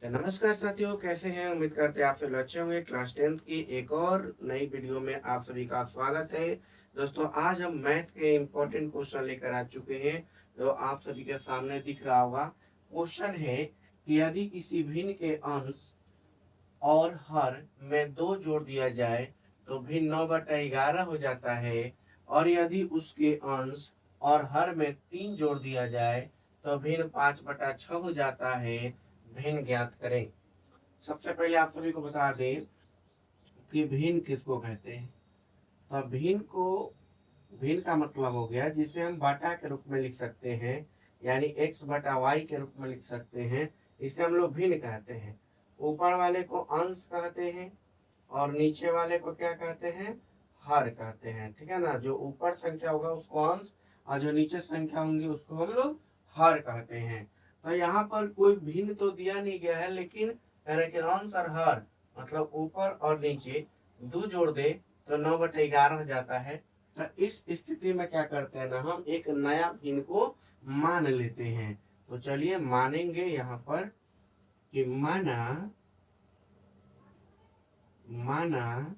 तो नमस्कार साथियों, कैसे हैं? उम्मीद करते हैं आप सभी अच्छे होंगे। क्लास 10th की एक और नई वीडियो में आप सभी का स्वागत है। दोस्तों, आज हम मैथ के इम्पोर्टेंट क्वेश्चन लेकर आ चुके हैं, जो आप सभी के सामने दिख रहा होगा। क्वेश्चन है कि यदि किसी भिन्न के अंश और हर में 2 जोड़ दिया जाए तो भिन्न 9/11 हो जाता है, और यदि उसके अंश और हर में 3 जोड़ दिया जाए तो भिन्न 5/6 हो जाता है। भिन्न ज्ञात करें। सबसे पहले आप सभी को बता दें कि भिन्न किसको कहते हैं। तो भिन्न का मतलब हो गया जिसे हम बाटा के रूप में लिख सकते हैं, यानी x/y के रूप में लिख सकते हैं। इसे हम लोग भिन्न कहते हैं। ऊपर वाले को अंश कहते हैं और नीचे वाले को क्या कहते हैं? हर कहते हैं। ठीक है ना? जो ऊपर संख्या होगा उसको अंश और जो नीचे संख्या होंगी उसको हम लोग हर कहते हैं। तो यहाँ पर कोई भिन्न तो दिया नहीं गया है, लेकिन यानी कि अंश और हर मतलब ऊपर और नीचे दो जोड़ दे तो 9/11 हो जाता है। तो इस स्थिति में क्या करते हैं ना, हम एक नया भिन्न को मान लेते हैं। तो चलिए मानेंगे यहाँ पर कि माना माना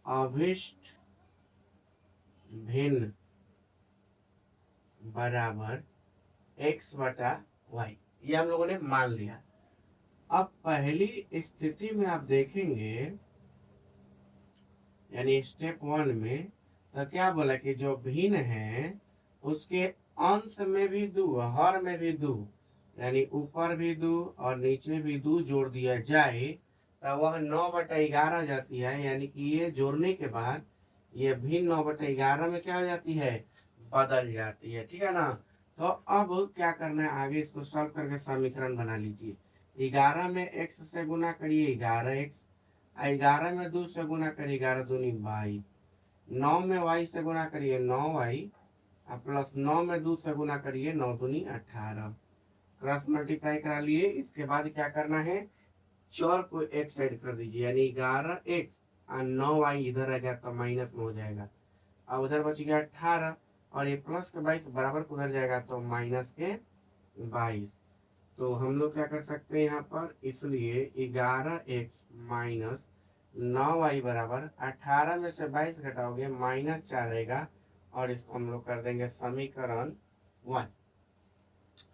अभिष्ट भिन्न बराबर x/y, ये हम लोगों ने मान लिया। अब पहली स्थिति में आप देखेंगे, यानी स्टेप 1 में, तो क्या बोला कि जो भिन्न है उसके अंश में भी दो, हर में भी दो, यानी ऊपर भी दो और नीचे भी दो जोड़ दिया जाए तो वह 9/11 हो जाती है। यानी कि ये जोड़ने के बाद ये भिन्न 9/11 में क्या हो जाती है? बदल जाती है। ठीक है ना? तो अब क्या करना है, आगे इसको सॉल्व करके समीकरण बना लीजिए। 11 में x से गुना करिए 11x, 11 में 2 से गुना करिए 11 दूनी 22, 9 में y से गुना करिए 9y, प्लस 9 में 2 से गुना करिए 9 दूनी 18। क्रॉस मल्टीप्लाई करा लिए। इसके बाद क्या करना है, चौर को एक साइड कर दीजिए, यानी 11x और 9y इधर आ गया तो माइनस में हो जाएगा। अब उधर बच गया 18 और ये प्लस के 22 बराबर को उधर जाएगा तो माइनस के 22। तो हम लोग क्या कर सकते हैं यहाँ पर, इसलिए 11x माइनस 9y बराबर 18 में से 22 घटाओगे -4 रहेगा, और इसको हम लोग कर देंगे समीकरण 1।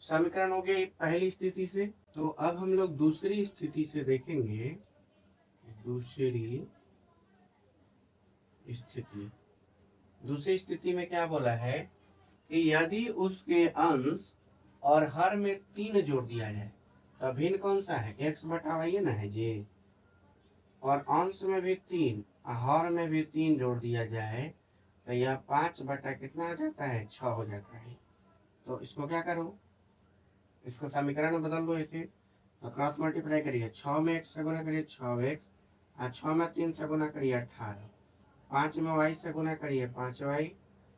समीकरण हो गई पहली स्थिति से। तो अब हम लोग दूसरी स्थिति से देखेंगे। दूसरी स्थिति दूसरी स्थिति में क्या बोला है कि यदि उसके अंश और हर में 3 जोड़ दिया जाए तो भिन्न कौन सा है? x/y ना है जी। और अंश में भी 3, हर में भी 3 जोड़ दिया जाए तो यह 5 कितना हो जाता है? 6 हो जाता है। तो इसको क्या करो, इसको समीकरण में बदल दो इसे। तो क्रॉस मल्टीप्लाई करिए, 6 में x से गुना करिए 6x, और 6 में 3 से गुना करिए 18, 5 में y से गुना करिए 5y,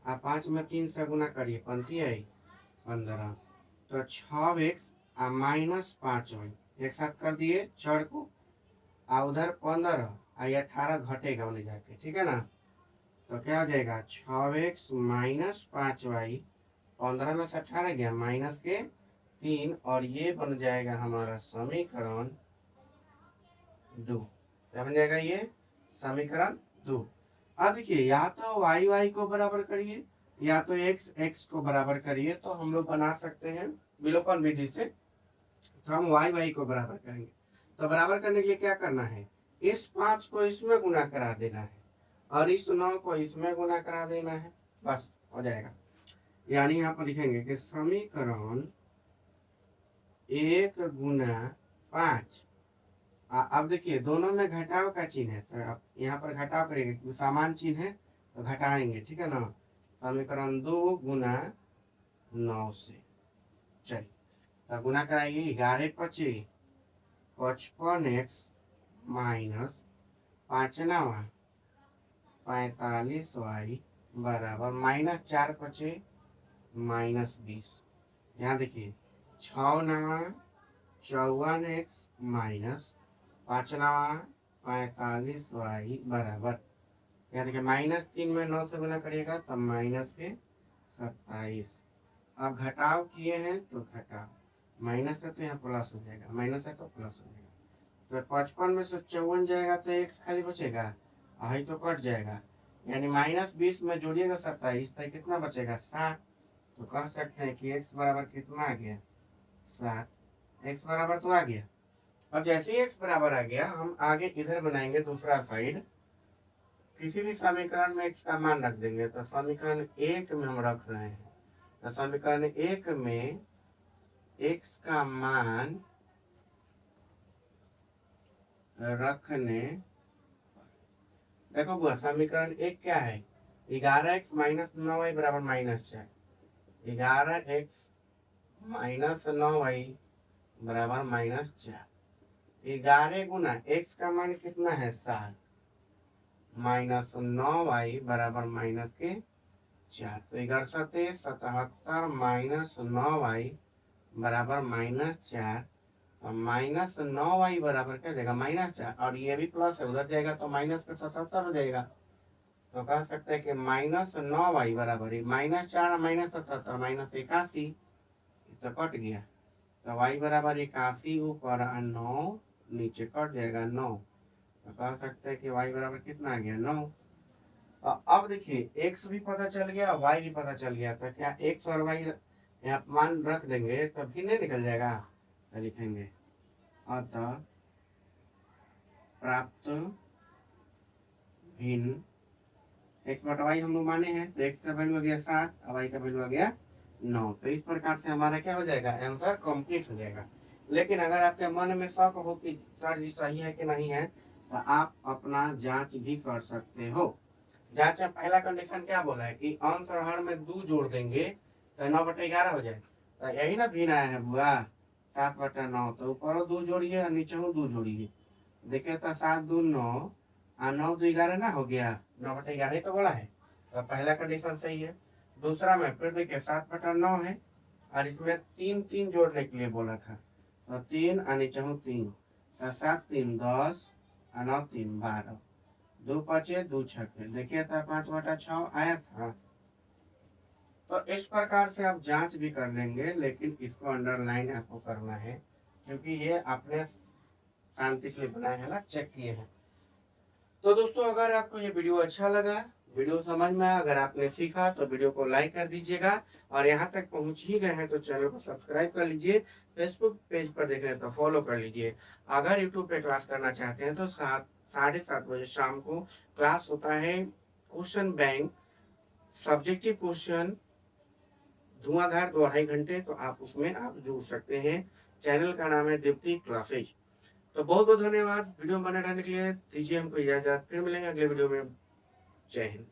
और 5 में 3 से गुना करिए 15। तो 6x और -5y एक साथ कर दिए चर को, और उधर 15 और 18 घटेगा उन्हें जाके। ठीक है ना? तो क्या हो जाएगा, 6x - 5y, 15 में से 18 गया माइनस के 3, और ये बन जाएगा हमारा समीकरण 2। क्या बन जाएगा ये? समीकरण 2। अब देखिए, या तो y को बराबर करिए या तो x को बराबर करिए, तो हम लोग बना सकते हैं विलोपन विधि से। तो हम y को बराबर करेंगे। तो बराबर करने के लिए क्या करना है, इस 5 को इसमें गुना करा देना है और इस 9 को इसमें गुना करा देना है, बस हो जाएगा। यानी यहाँ पर लिखेंगे कि समीकरण 1 गुना 5। अब देखिए, दोनों में घटाव का चिन्ह है, तो आप यहाँ पर घटाव करेंगे, समान चिन्ह है तो घटाएंगे। ठीक है ना? समीकरण 2 गुना 9 से, चलिए तो गुना कराइए। 11 पचे 55x माइनस 5 45y बराबर -4 पचे -20। यहाँ देखिए, 6 नवा 54x माइनस 5 नवा 45y बराबर, यहाँ देखिए -3 में 9 से गुना करिएगा तब -27। अब घटाव किए हैं तो घटाव माइनस है तो यहाँ प्लस हो जाएगा, माइनस है तो प्लस हो जाएगा। तो 55 में से 54 जाएगा तो x खाली बचेगा, आई तो कट जाएगा, यानी -20 में जोड़िएगा 27 तो कितना बचेगा 7। तो कह सकते हैं कि x बराबर कितना आ गया 7। x बराबर तो आ गया। अब जैसे ही x बराबर आ गया हम आगे इधर बनाएंगे दूसरा साइड। किसी भी समीकरण में x का मान रख देंगे, तो समीकरण 1 में हम रख रहे हैं, तो समीकरण 1 में x का मान रखने, देखो बुआ समीकरण 1 क्या है, 11x माइनस 9y बराबर -4। 11x माइनस 9y बराबर -4। 11 गुना x का मान कितना है 7, माइनस 9y बराबर -4। तो 11 सते 77 माइनस 9y बराबर -4। तो -9y बराबर क्या देगा -4, और ये भी प्लस है उधर जाएगा तो माइनस का 77 हो जाएगा। तो कह सकते हैं कि -9y बराबर -4 -77 -81, तो कट गया। तो y बराबर 81 ऊपर 9 नीचे कट जाएगा 9। तो कह सकते हैं कि y बराबर कितना आ गया 9। तो अब देखिए x भी पता चल गया, y भी पता चल गया, तो क्या x और y यहाँ मान रख देंगे तो भी नहीं निकल जाएगा। तो लिखेंगे अतः प्राप्त भिन्न x बटा y हम लोग माने हैं, तो x का वैल्यू हो गया 7 और y का वैल्यू हो गया 9। तो इस प्रकार से हमारा क्या हो जाएगा आंसर कंप्लीट हो जाएगा। लेकिन अगर आपके मन में शक हो कि सर जी सही है कि नहीं है, तो आप अपना जांच भी कर सकते हो। जांच में पहला कंडीशन क्या बोला है कि अंश और हर में 2 जोड़ देंगे तो 9/11 हो जाए। तो यही ना भिन्न आया है बुआ 7/9। तो ऊपर 2 जोड़िए और नीचे 2 जोड़िए, देखिए तो 7 2 9 और 9 2 11 ना हो गया, 9/11 तो बोला है। तो पहला कंडीशन सही है। दूसरा में फिर देखिए 7/9 है और इसमें 3 3 जोड़ने के लिए बोला था, तो 3 और नीचे 3, तो 7 3 10 और 9 3 12, 2 5 2 6, देखिए था 5/6 आया था। तो इस प्रकार से आप जांच भी कर लेंगे, लेकिन इसको अंडरलाइन आपको करना है क्योंकि ये आपने शांति के लिए बनाया है ना, चेक किए हैं। तो दोस्तों अगर आपको ये वीडियो अच्छा लगा, वीडियो समझ में आया, अगर आपने सीखा तो वीडियो को लाइक कर दीजिएगा, और यहाँ तक पहुँच ही गए हैं तो चैनल को सब्सक्राइब कर लीजिए। फेसबुक पेज पर देख रहे हैं तो फॉलो कर लीजिए। अगर यूट्यूब पे क्लास करना चाहते हैं तो 7:30 बजे शाम को क्लास होता है, क्वेश्चन बैंक सब्जेक्टिव क्वेश्चन धुआंधार 2-2.5 घंटे, तो आप उसमें आप जुड़ सकते हैं। चैनल का नाम है दीप्ति क्लासेज। तो बहुत बहुत धन्यवाद वीडियो में बने रहने के लिए। दीजिए हमको इजाजत, फिर मिलेंगे अगले वीडियो में। जय हिंद।